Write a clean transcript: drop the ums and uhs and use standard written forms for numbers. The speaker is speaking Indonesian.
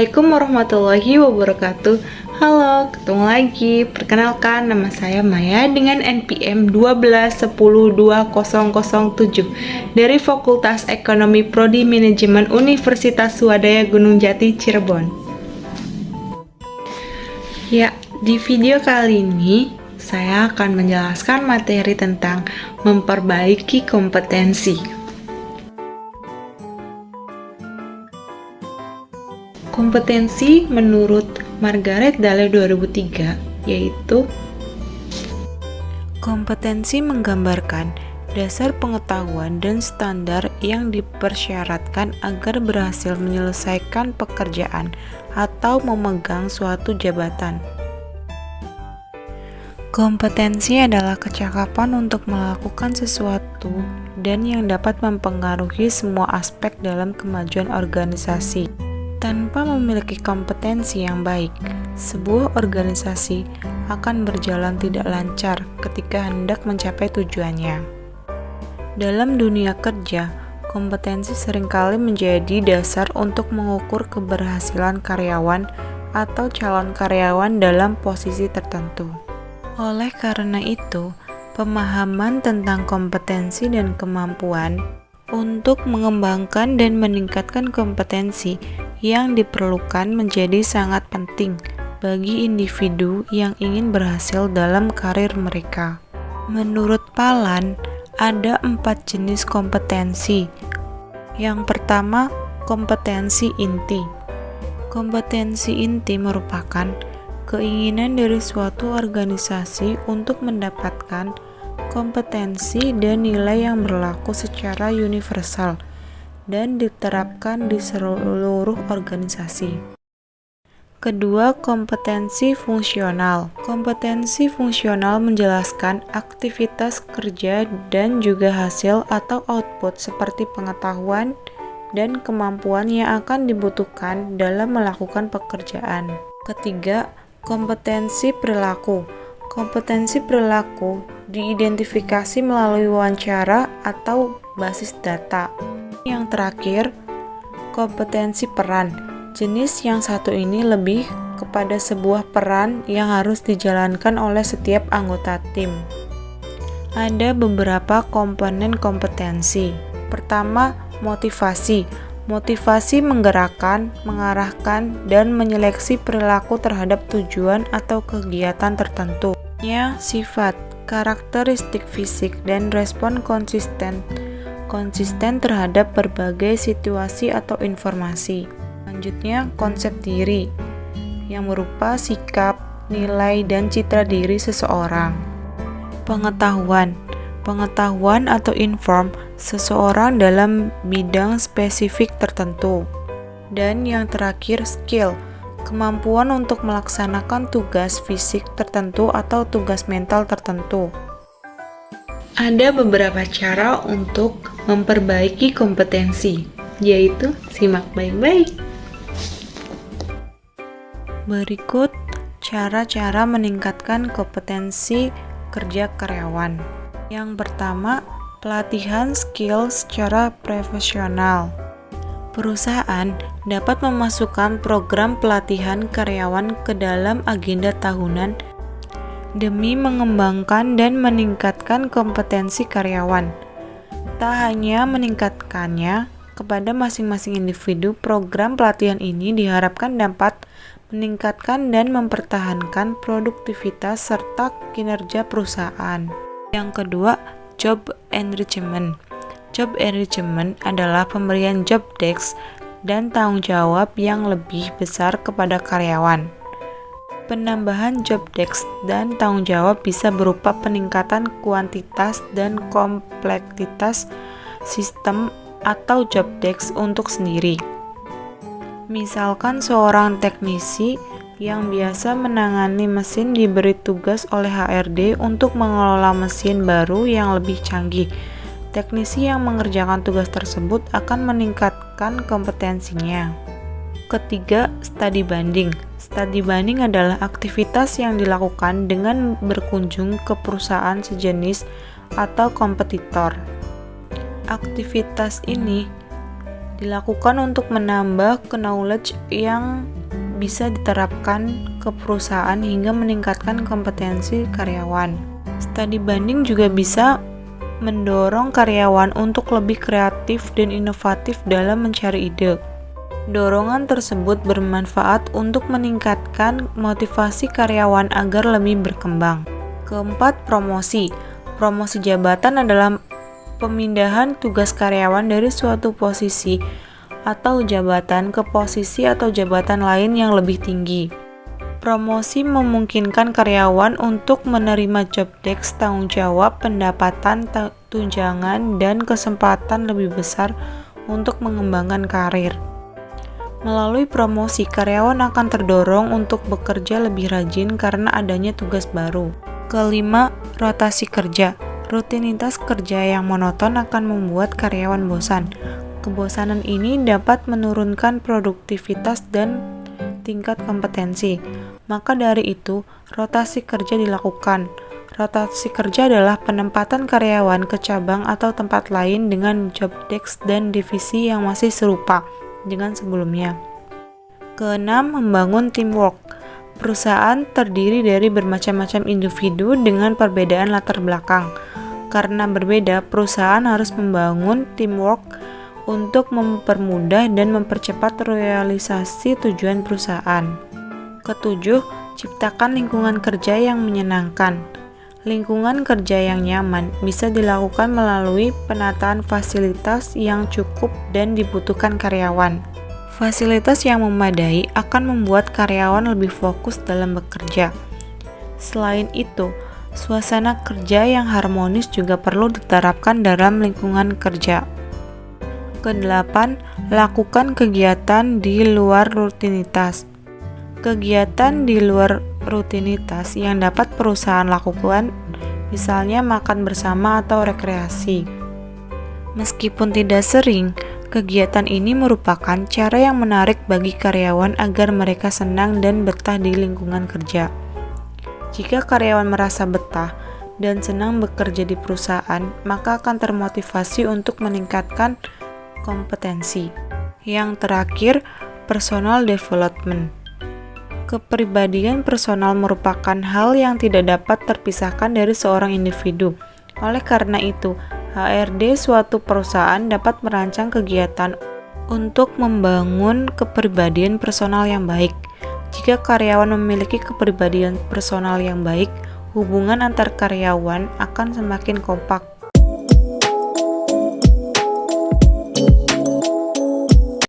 Assalamualaikum warahmatullahi wabarakatuh. Halo, ketemu lagi. Perkenalkan, nama saya Maya dengan NPM 12102007 dari Fakultas Ekonomi Prodi Manajemen Universitas Swadaya Gunung Jati, Cirebon. Ya, di video kali ini saya akan menjelaskan materi tentang memperbaiki kompetensi. Kompetensi menurut Margaret Dale 2003 yaitu kompetensi menggambarkan dasar pengetahuan dan standar yang dipersyaratkan agar berhasil menyelesaikan pekerjaan atau memegang suatu jabatan. Kompetensi adalah kecakapan untuk melakukan sesuatu dan yang dapat mempengaruhi semua aspek dalam kemajuan organisasi. Tanpa memiliki kompetensi yang baik, sebuah organisasi akan berjalan tidak lancar ketika hendak mencapai tujuannya. Dalam dunia kerja, kompetensi seringkali menjadi dasar untuk mengukur keberhasilan karyawan atau calon karyawan dalam posisi tertentu. Oleh karena itu, pemahaman tentang kompetensi dan kemampuan untuk mengembangkan dan meningkatkan kompetensi yang diperlukan menjadi sangat penting bagi individu yang ingin berhasil dalam karir mereka. Menurut Palan, ada 4 jenis kompetensi. Yang pertama, kompetensi inti. Kompetensi inti merupakan keinginan dari suatu organisasi untuk mendapatkan kompetensi dan nilai yang berlaku secara universal dan diterapkan di seluruh organisasi. Kedua, kompetensi fungsional. Kompetensi fungsional menjelaskan aktivitas kerja dan juga hasil atau output seperti pengetahuan dan kemampuan yang akan dibutuhkan dalam melakukan pekerjaan. Ketiga, kompetensi perilaku. Kompetensi perilaku diidentifikasi melalui wawancara atau basis data. Yang terakhir, kompetensi peran. Jenis yang satu ini lebih kepada sebuah peran yang harus dijalankan oleh setiap anggota tim. Ada beberapa komponen kompetensi. Pertama, motivasi. Motivasi menggerakkan, mengarahkan, dan menyeleksi perilaku terhadap tujuan atau kegiatan tertentu. Sifat, karakteristik fisik, dan respon konsisten terhadap berbagai situasi atau informasi. Selanjutnya, konsep diri yang berupa sikap, nilai, dan citra diri seseorang. Pengetahuan atau inform seseorang dalam bidang spesifik tertentu. Dan yang terakhir, skill, kemampuan untuk melaksanakan tugas fisik tertentu atau tugas mental tertentu. Ada beberapa cara untuk memperbaiki kompetensi, yaitu simak baik-baik. Berikut cara-cara meningkatkan kompetensi kerja karyawan. Yang pertama, pelatihan skill secara profesional. Perusahaan dapat memasukkan program pelatihan karyawan ke dalam agenda tahunan demi mengembangkan dan meningkatkan kompetensi karyawan. Tak hanya meningkatkannya kepada masing-masing individu, program pelatihan ini diharapkan dapat meningkatkan dan mempertahankan produktivitas serta kinerja perusahaan. Yang kedua, job enrichment. Job enrichment adalah pemberian job desk dan tanggung jawab yang lebih besar kepada karyawan. Penambahan job desk dan tanggung jawab bisa berupa peningkatan kuantitas dan kompleksitas sistem atau job desk untuk sendiri. Misalkan seorang teknisi yang biasa menangani mesin diberi tugas oleh HRD untuk mengelola mesin baru yang lebih canggih. Teknisi yang mengerjakan tugas tersebut akan meningkatkan kompetensinya. Ketiga, studi banding. Studi banding adalah aktivitas yang dilakukan dengan berkunjung ke perusahaan sejenis atau kompetitor. Aktivitas ini dilakukan untuk menambah knowledge yang bisa diterapkan ke perusahaan hingga meningkatkan kompetensi karyawan. Studi banding juga bisa mendorong karyawan untuk lebih kreatif dan inovatif dalam mencari ide. Dorongan tersebut bermanfaat untuk meningkatkan motivasi karyawan agar lebih berkembang. Keempat, promosi. Promosi jabatan adalah pemindahan tugas karyawan dari suatu posisi atau jabatan ke posisi atau jabatan lain yang lebih tinggi. Promosi memungkinkan karyawan untuk menerima job desk, tanggung jawab, pendapatan, tunjangan, dan kesempatan lebih besar untuk mengembangkan karir. Melalui promosi, karyawan akan terdorong untuk bekerja lebih rajin karena adanya tugas baru. Kelima, rotasi kerja. Rutinitas kerja yang monoton akan membuat karyawan bosan. Kebosanan ini dapat menurunkan produktivitas dan tingkat kompetensi. Maka dari itu, rotasi kerja dilakukan. Rotasi kerja adalah penempatan karyawan ke cabang atau tempat lain dengan job desk dan divisi yang masih serupa dengan sebelumnya. Keenam, membangun teamwork. Perusahaan terdiri dari bermacam-macam individu dengan perbedaan latar belakang. Karena berbeda, perusahaan harus membangun teamwork untuk mempermudah dan mempercepat realisasi tujuan perusahaan. Ketujuh, ciptakan lingkungan kerja yang menyenangkan. Lingkungan kerja yang nyaman bisa dilakukan melalui penataan fasilitas yang cukup dan dibutuhkan karyawan. Fasilitas yang memadai akan membuat karyawan lebih fokus dalam bekerja. Selain itu, suasana kerja yang harmonis juga perlu diterapkan dalam lingkungan kerja. Kedelapan, lakukan kegiatan di luar rutinitas. Kegiatan di luar rutinitas yang dapat perusahaan lakukan, misalnya makan bersama atau rekreasi. Meskipun tidak sering, kegiatan ini merupakan cara yang menarik bagi karyawan agar mereka senang dan betah di lingkungan kerja. Jika karyawan merasa betah dan senang bekerja di perusahaan, maka akan termotivasi untuk meningkatkan kompetensi. Yang terakhir, personal development. Kepribadian personal merupakan hal yang tidak dapat terpisahkan dari seorang individu. Oleh karena itu, HRD suatu perusahaan dapat merancang kegiatan untuk membangun kepribadian personal yang baik. Jika karyawan memiliki kepribadian personal yang baik, hubungan antar karyawan akan semakin kompak.